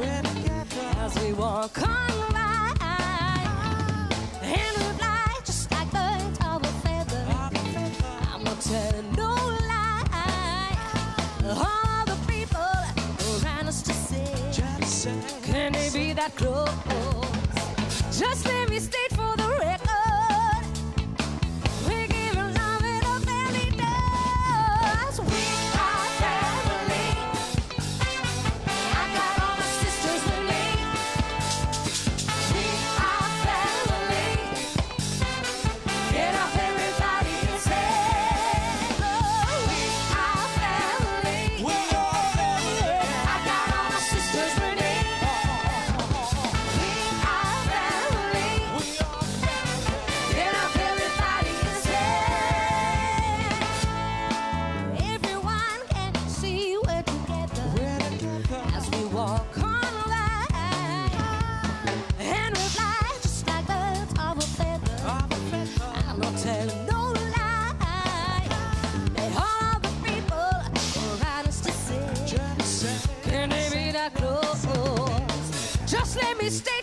as we walk on by. And we fly just like birds of a feather. I'm not telling no lie. All the people around us to say, can they be that close? Just let me state for the record, we give love it up and it does. We are family. I got all my sisters with me. We are family. Get up everybody and say, oh, we are family. I got all my sisters with me. We are family. Get up everybody and say, everyone can see we're together as we walk on by. And we fly just like birds of a feather. I'm not telling no lie. And all the people around us to say, can they be that close? Just let me state